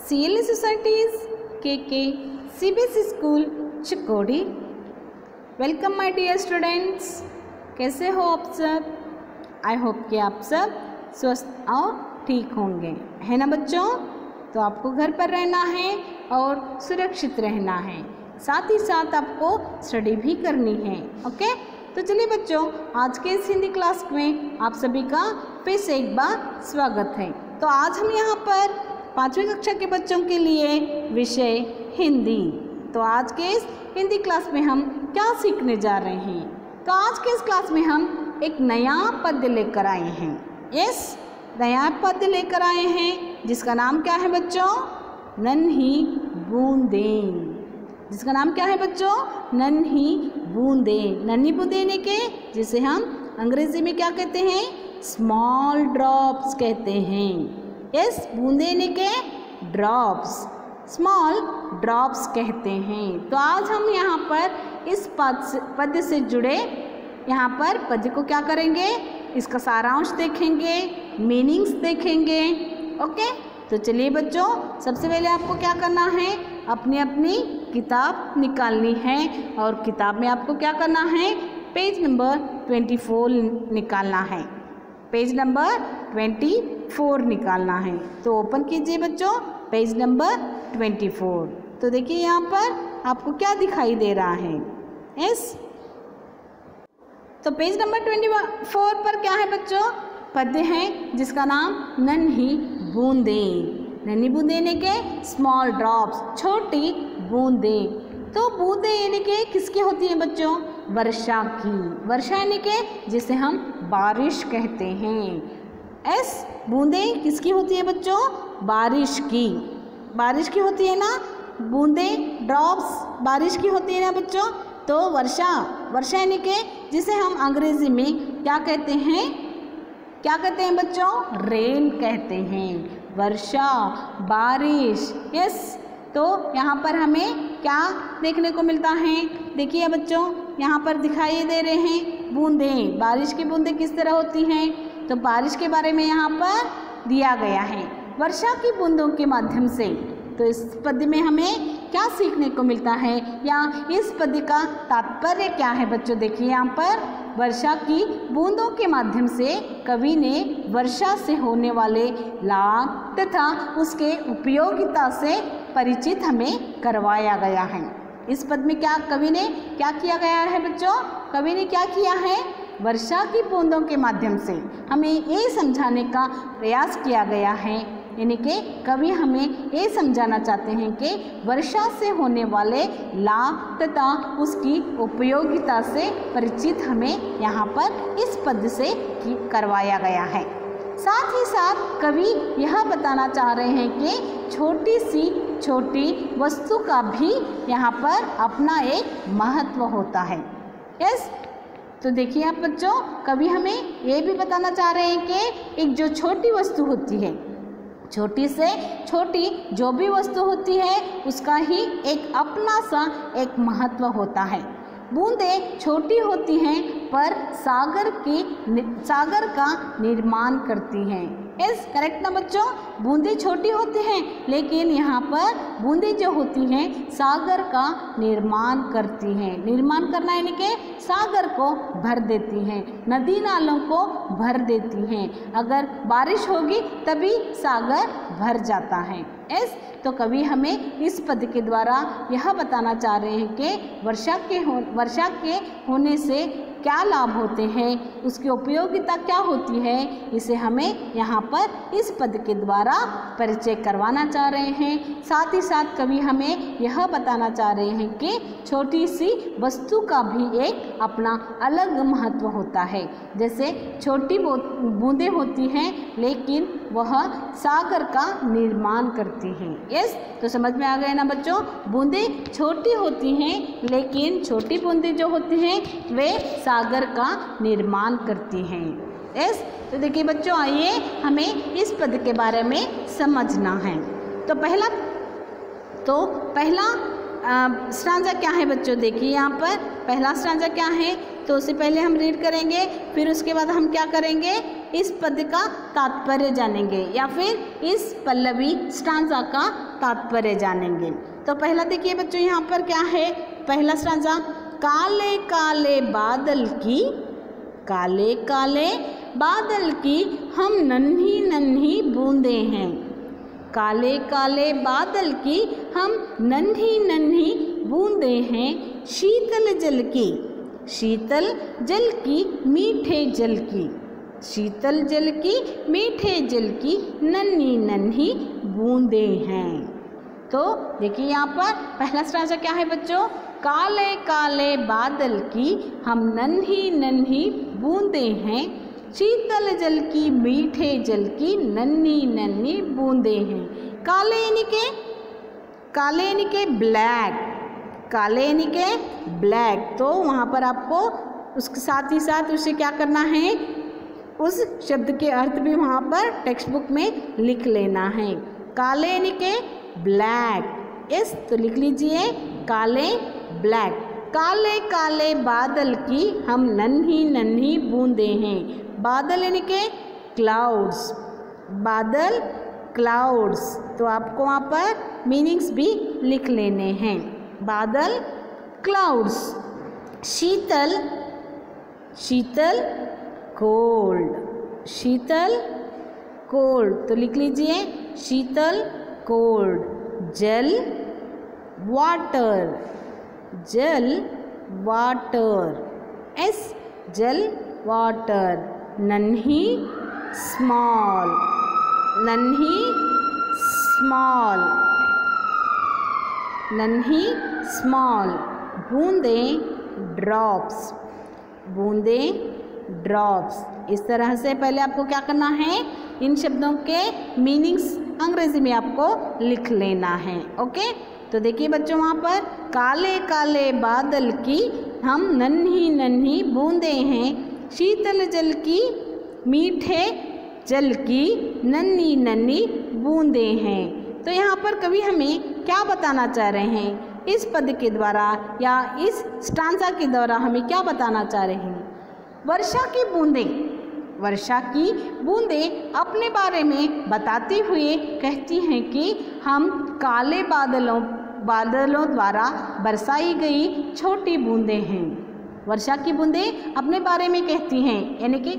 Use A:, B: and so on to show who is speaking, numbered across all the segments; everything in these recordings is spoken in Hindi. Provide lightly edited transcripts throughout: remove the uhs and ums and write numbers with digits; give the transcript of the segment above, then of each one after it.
A: CLA Societies KK CBSE school Chikodi. Welcome my dear students, कैसे हो आप सब? आई होप कि आप सब स्वस्थ और ठीक होंगे, है ना बच्चों? तो आपको घर पर रहना है और सुरक्षित रहना है, साथ ही साथ आपको स्टडी भी करनी है। ओके, तो चलिए बच्चों, आज के इस हिंदी क्लास में आप सभी का फिर से एक बार स्वागत है। तो आज हम यहाँ पर 5वीं कक्षा के बच्चों के लिए विषय हिंदी। तो आज के इस हिंदी क्लास में हम क्या सीखने जा रहे हैं? तो आज के इस क्लास में हम एक नया पद्य लेकर आए हैं। यस, नया पद्य लेकर आए हैं जिसका नाम क्या है बच्चों? नन्ही बूंदें। जिसका नाम क्या है बच्चों? नन्ही बूंदें। नन्ही बूंदें के जिसे हम अंग्रेजी में क्या कहते हैं? स्मॉल ड्रॉप्स कहते हैं। यस, बूंदें के ड्रॉप्स, स्मॉल ड्रॉप्स कहते हैं। तो आज हम यहाँ पर इस पद्य से जुड़े यहाँ पर पद्य को क्या करेंगे? इसका सारांश देखेंगे, मीनिंग्स देखेंगे। ओके, तो चलिए बच्चों, सबसे पहले आपको क्या करना है? अपनी अपनी किताब निकालनी है और किताब में आपको क्या करना है? पेज नंबर 24 निकालना है। पेज नंबर 24 निकालना है। तो ओपन कीजिए बच्चों पेज नंबर 24। तो देखिए यहाँ पर आपको क्या दिखाई दे रहा है? यस, तो पेज नंबर 24 पर क्या है बच्चों? पद्य है जिसका नाम नन्ही बूंदें। नन्ही बूंदें यानी के स्मॉल ड्रॉप्स, छोटी बूंदें। तो बूंदें यानी के किसकी होती हैं बच्चों? वर्षा की। वर्षा यानी के जिसे हम बारिश कहते हैं। एस, बूंदें किसकी होती है बच्चों? बारिश की। बारिश की होती है ना बूंदें, ड्रॉप्स बारिश की होती है ना बच्चों। तो वर्षा, वर्षा यानी के जिसे हम अंग्रेजी में क्या कहते हैं? क्या कहते हैं बच्चों? रेन कहते हैं। वर्षा, बारिश। यस, तो यहाँ पर हमें क्या देखने को मिलता है? देखिए बच्चों, यहाँ पर दिखाई दे रहे हैं बूंदें। बारिश की बूंदें किस तरह होती हैं? तो बारिश के बारे में यहाँ पर दिया गया है, वर्षा की बूंदों के माध्यम से। तो इस पद्य में हमें क्या सीखने को मिलता है या इस पद्य का तात्पर्य क्या है बच्चों? देखिए यहाँ पर वर्षा की बूंदों के माध्यम से कवि ने वर्षा से होने वाले लाभ तथा उसके उपयोगिता से परिचित हमें करवाया गया है। इस पद्य में क्या कवि ने क्या किया गया है बच्चों? कवि ने क्या किया है? वर्षा की बूंदों के माध्यम से हमें ये समझाने का प्रयास किया गया है, यानी कि कवि हमें ये समझाना चाहते हैं कि वर्षा से होने वाले लाभ तथा उसकी उपयोगिता से परिचित हमें यहाँ पर इस पद्य से करवाया गया है। साथ ही साथ कवि यह बताना चाह रहे हैं कि छोटी सी छोटी वस्तु का भी यहाँ पर अपना एक महत्व होता है। यस, तो देखिए आप बच्चों, कवि हमें ये भी बताना चाह रहे हैं कि एक जो छोटी वस्तु होती है, छोटी से छोटी जो भी वस्तु होती है उसका ही एक अपना सा एक महत्व होता है। बूंदें छोटी होती हैं पर सागर का निर्माण करती हैं। यस, करेक्ट ना बच्चों? बूंदें छोटी होती हैं लेकिन यहाँ पर बूंदें जो होती हैं सागर का निर्माण करती हैं। निर्माण करना यानी कि सागर को भर देती हैं, नदी नालों को भर देती हैं। अगर बारिश होगी तभी सागर भर जाता है। यस, तो कवि हमें इस पद्य के द्वारा यह बताना चाह रहे हैं कि वर्षा के होने से क्या लाभ होते हैं, उसकी उपयोगिता क्या होती है, इसे हमें यहाँ पर इस पद्य के द्वारा परिचय करवाना चाह रहे हैं। साथ ही साथ कवि हमें यह बताना चाह रहे हैं कि छोटी सी वस्तु का भी एक अपना अलग महत्व होता है। जैसे छोटी बूंदें होती हैं लेकिन वह सागर का निर्माण करती हैं। यस, तो समझ में आ गया ना बच्चों? बूंदें छोटी होती हैं लेकिन छोटी बूंदें जो होती हैं वे सागर का निर्माण करती हैं। यस, तो देखिए बच्चों, आइए हमें इस पद के बारे में समझना है। तो पहला स्टांजा क्या है बच्चों? देखिए यहाँ पर पहला स्टांजा क्या है, तो उससे पहले हम रीड करेंगे, फिर उसके बाद हम क्या करेंगे? इस पद का तात्पर्य जानेंगे या फिर इस पल्लवी स्टांजा का तात्पर्य जानेंगे। तो पहला देखिए बच्चों यहाँ पर क्या है, पहला स्टांजा, काले काले बादल की, काले काले बादल की हम नन्ही नन्ही बूंदे हैं, काले काले बादल की हम नन्ही नन्ही बूंदे हैं, शीतल जल की, शीतल जल की मीठे जल की, शीतल जल की मीठे जल की नन्ही नन्ही बूंदे हैं। तो देखिए यहाँ पर पहला स्टांजा क्या है बच्चों, काले काले बादल की हम नन्ही नन्ही बूंदे हैं, शीतल जल की मीठे जल की नन्ही नन्ही बूंदे हैं। काले यानी के ब्लैक, काले यानी के ब्लैक, तो वहाँ पर आपको उसके साथ ही साथ उसे क्या करना है, उस शब्द के अर्थ भी वहाँ पर टेक्स्ट बुक में लिख लेना है। काले यानी के ब्लैक, यस, तो लिख लीजिए काले ब्लैक। काले काले बादल की हम नन्ही नन्ही बूंदे हैं, बादल यानी के क्लाउड्स, बादल क्लाउड्स, तो आपको वहाँ पर मीनिंग्स भी लिख लेने हैं, बादल क्लाउड्स। शीतल, शीतल कोल्ड, शीतल कोल्ड, तो लिख लीजिए शीतल कोल्ड। जल वाटर, जल वाटर, एस, जल वाटर। नन्ही स्मॉल, नन्ही स्मॉल, नन्ही स्मॉल। बूंदे ड्रॉप्स, बूंदे ड्रॉप्स। इस तरह से पहले आपको क्या करना है, इन शब्दों के मीनिंग्स अंग्रेजी में आपको लिख लेना है। ओके, तो देखिए बच्चों वहाँ पर काले काले बादल की हम नन्ही नन्ही बूंदे हैं, शीतल जल की मीठे जल की नन्ही नन्ही बूंदे हैं। तो यहाँ पर कवि हमें क्या बताना चाह रहे हैं, इस पद के द्वारा या इस स्टांजा के द्वारा हमें क्या बताना चाह रहे हैं। वर्षा की बूंदें, वर्षा की बूंदें अपने बारे में बताते हुए कहती हैं कि हम काले बादलों द्वारा बरसाई गई छोटी बूंदें हैं। वर्षा की बूंदें अपने बारे में कहती हैं, यानी कि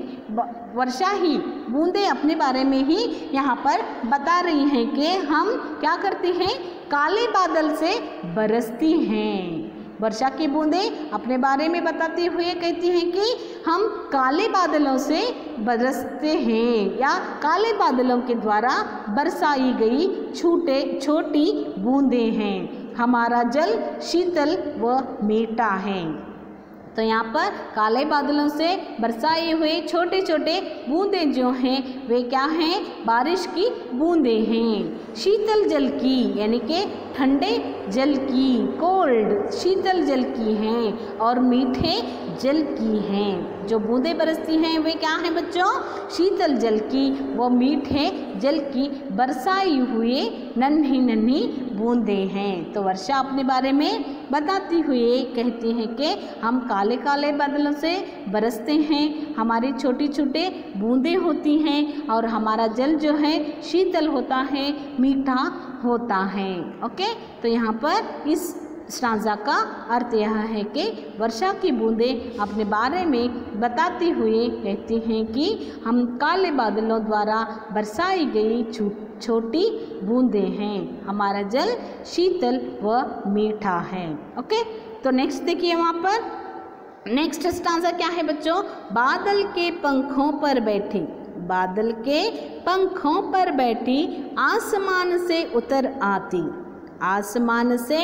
A: वर्षा ही बूंदें अपने बारे में ही यहाँ पर बता रही हैं कि हम क्या करती हैं, काले बादल से बरसती हैं। वर्षा की बूंदें अपने बारे में बताते हुए कहती हैं कि हम काले बादलों से बरसते हैं या काले बादलों के द्वारा बरसाई गई छोटी बूंदें हैं। हमारा जल शीतल व मीठा है। तो यहाँ पर काले बादलों से बरसाए हुए छोटे छोटे बूंदें जो हैं वे क्या हैं, बारिश की बूंदें हैं। शीतल जल की यानी कि ठंडे जल की, कोल्ड शीतल जल की हैं, और मीठे जल की हैं। जो बूंदें बरसती हैं वे क्या हैं बच्चों, शीतल जल की व मीठे जल की बरसाई हुए नन्ही नन्ही बूंदें हैं। तो वर्षा अपने बारे में बताती हुए कहती हैं कि हम काले काले बादलों से बरसते हैं, हमारी छोटी छोटे बूंदें होती हैं और हमारा जल जो है शीतल होता है, मीठा होता है। ओके, तो यहाँ पर इस स्टांजा का अर्थ यह है कि वर्षा की बूंदें अपने बारे में बताते हुए कहती हैं कि हम काले बादलों द्वारा बरसाई गई छोटी बूंदें हैं, हमारा जल शीतल व मीठा है। ओके, तो नेक्स्ट देखिए वहाँ पर नेक्स्ट स्टांजा क्या है बच्चों, बादल के पंखों पर बैठी, बादल के पंखों पर बैठी आसमान से उतर आती, आसमान से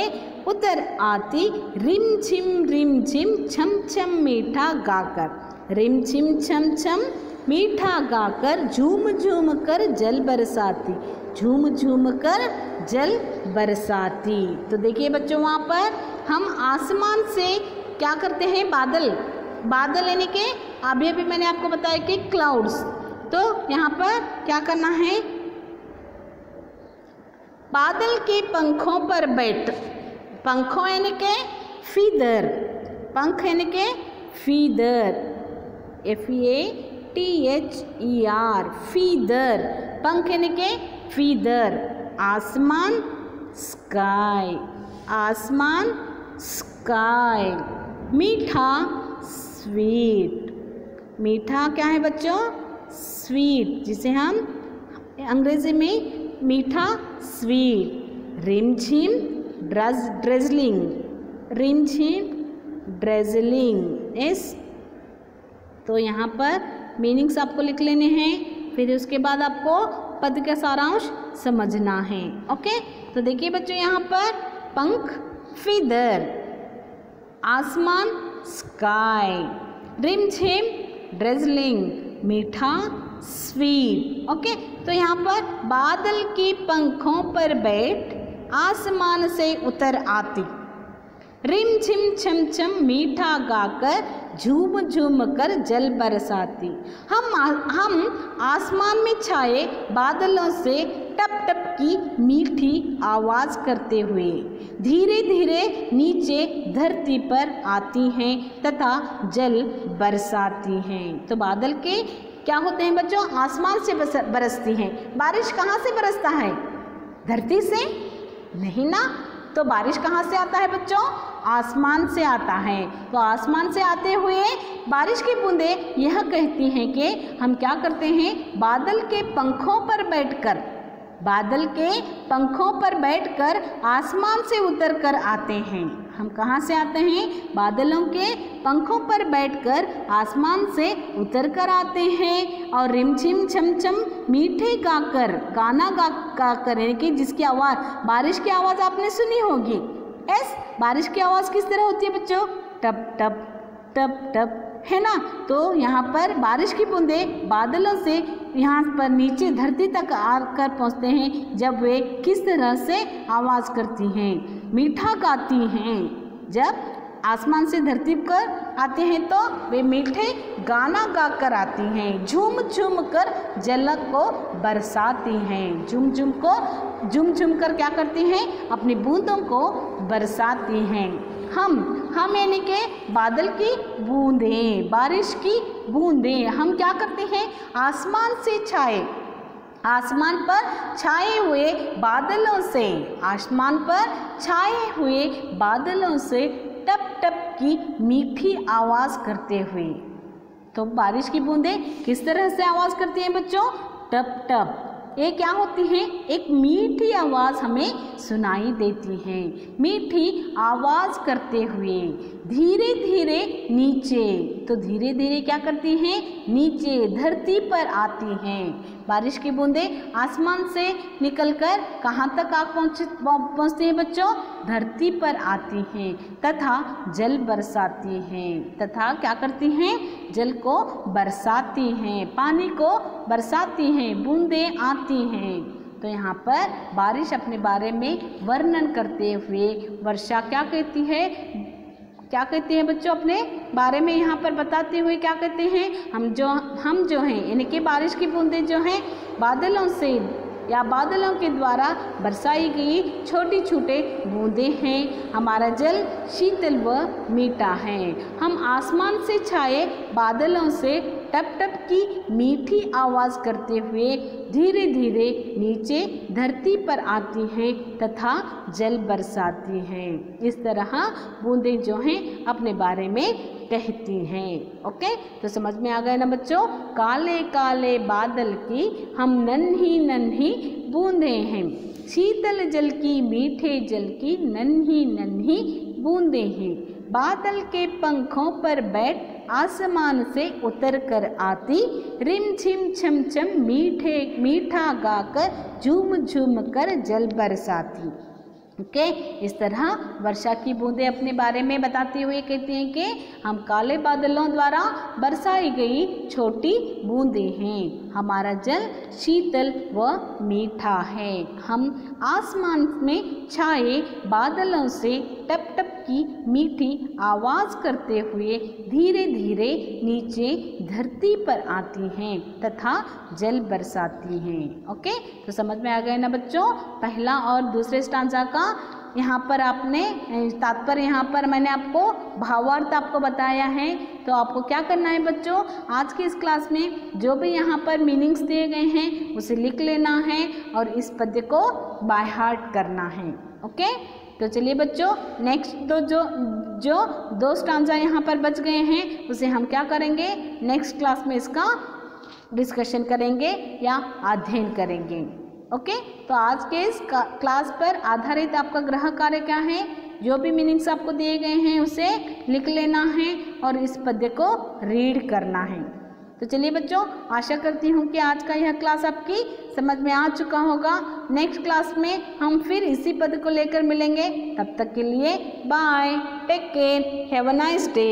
A: उतर आती रिम झिम छम छम मीठा गाकर, रिम झिम छम छम मीठा गाकर झूम झूम कर जल बरसाती, झूम झूम कर जल बरसाती। तो देखिए बच्चों वहाँ पर हम आसमान से क्या करते हैं, बादल यानी कि अभी मैंने आपको बताया कि क्लाउड्स। तो यहाँ पर क्या करना है, बादल के पंखों पर बैठ, पंखों यानी के फीदर, पंख यानी के फीदर, FEATHER, THER फीदर, पंख यानी के फीदर, आसमान स्काई, आसमान स्काई, मीठा स्वीट, मीठा क्या है बच्चों स्वीट, जिसे हम अंग्रेजी में मीठा स्वीट, रिमझिम ड्रेजलिंग, रिमझिम ड्रेजलिंग इस, तो यहाँ पर मीनिंग्स आपको लिख लेने हैं, फिर उसके बाद आपको पद का सारांश समझना है। ओके, तो देखिए बच्चों यहाँ पर पंख फीदर, आसमान स्काई, रिमझिम ड्रेजलिंग, मीठा स्वीट। ओके, तो यहाँ पर बादल के पंखों पर बैठ आसमान से उतर आती, रिम झिम छम छम मीठा गाकर झूम झूम कर जल बरसाती। हम आसमान में छाए बादलों से टप टप की मीठी आवाज़ करते हुए धीरे धीरे नीचे धरती पर आती हैं तथा जल बरसाती हैं। तो बादल के क्या होते हैं बच्चों, आसमान से बरसती हैं। बारिश कहाँ से बरसता है, धरती से नहीं ना, तो बारिश कहाँ से आता है बच्चों, आसमान से आता है। तो आसमान से आते हुए बारिश की बूंदें यह कहती हैं कि हम क्या करते हैं, बादल के पंखों पर बैठकर, बादल के पंखों पर बैठकर आसमान से उतर कर आते हैं। हम कहाँ से आते हैं, बादलों के पंखों पर बैठकर आसमान से उतर कर आते हैं और रिमझिम छमछम मीठे गाकर, गाना गाकर, यानी कि जिसकी आवाज़, बारिश की आवाज़ आपने सुनी होगी। बारिश की आवाज़ किस तरह होती है बच्चों, टप टप टप टप, है ना। तो यहाँ पर बारिश की बूंदें बादलों से यहाँ पर नीचे धरती तक आकर पहुँचते हैं, जब वे किस तरह से आवाज़ करती हैं, मीठा गाती हैं। जब आसमान से धरती पर आते हैं तो वे मीठे गाना गाकर आती हैं, झूम झूम कर जल को बरसाती हैं, झूम झूम कर क्या करती हैं, अपनी बूंदों को बरसाती हैं। हम यानी कि बादल की बूंदें, बारिश की बूंदें हम क्या करते हैं, आसमान से छाए, आसमान पर छाए हुए बादलों से, आसमान पर छाए हुए बादलों से टप टप की मीठी आवाज़ करते हुए। तो बारिश की बूंदें किस तरह से आवाज़ करती हैं बच्चों, टप टप। ये क्या होती है, एक मीठी आवाज़ हमें सुनाई देती है, मीठी आवाज़ करते हुए धीरे धीरे नीचे, तो धीरे धीरे क्या करती हैं, नीचे धरती पर आती हैं। बारिश की बूंदें आसमान से निकलकर कहाँ तक पहुँचती हैं बच्चों, धरती पर आती हैं तथा जल बरसाती हैं, तथा क्या करती हैं, जल को बरसाती हैं, पानी को बरसाती हैं, बूंदें आती हैं। तो यहाँ पर बारिश अपने बारे में वर्णन करते हुए वर्षा क्या कहती है, क्या कहते हैं बच्चों, अपने बारे में यहाँ पर बताते हुए क्या कहते हैं, हम जो हैं, यानी कि बारिश की बूंदें जो हैं बादलों से या बादलों के द्वारा बरसाई गई छोटी छोटे बूंदें हैं। हमारा जल शीतल व मीठा है। हम आसमान से छाए बादलों से टप टप की मीठी आवाज़ करते हुए धीरे धीरे नीचे धरती पर आती हैं तथा जल बरसाती हैं। इस तरह बूंदें जो हैं अपने बारे में कहती हैं। ओके, तो समझ में आ गए ना बच्चों, काले काले बादल की हम नन्ही नन्ही बूंदें हैं, शीतल जल की मीठे जल की नन्ही नन्ही बूंदें हैं, बादल के पंखों पर बैठ आसमान से उतर कर आती, रिम झिम छम छम मीठा गाकर झूम झूम कर जल बरसाती। ओके, इस तरह वर्षा की बूंदें अपने बारे में बताते हुए कहते हैं कि हम काले बादलों द्वारा बरसाई गई छोटी बूंदें हैं, हमारा जल शीतल व मीठा है। हम आसमान में छाए बादलों से टप टप की मीठी आवाज़ करते हुए धीरे धीरे नीचे धरती पर आती हैं तथा जल बरसाती हैं। ओके, तो समझ में आ गए ना बच्चों, पहला और दूसरे स्टांजा का यहाँ पर आपने तात्पर्य, यहाँ पर मैंने आपको भावार्थ आपको बताया है। तो आपको क्या करना है बच्चों, आज की इस क्लास में जो भी यहाँ पर मीनिंग्स दिए गए हैं उसे लिख लेना है और इस पद्य को बाय हार्ट करना है। ओके, तो चलिए बच्चों, नेक्स्ट तो जो दो स्टांजा यहाँ पर बच गए हैं उसे हम क्या करेंगे, नेक्स्ट क्लास में इसका डिस्कशन करेंगे या अध्ययन करेंगे। ओके, तो आज के इस क्लास पर आधारित आपका गृह कार्य क्या है, जो भी मीनिंग्स आपको दिए गए हैं उसे लिख लेना है और इस पद्य को रीड करना है। तो चलिए बच्चों, आशा करती हूँ कि आज का यह क्लास आपकी समझ में आ चुका होगा। नेक्स्ट क्लास में हम फिर इसी पद्य को लेकर मिलेंगे। तब तक के लिए bye, take care, have a nice day.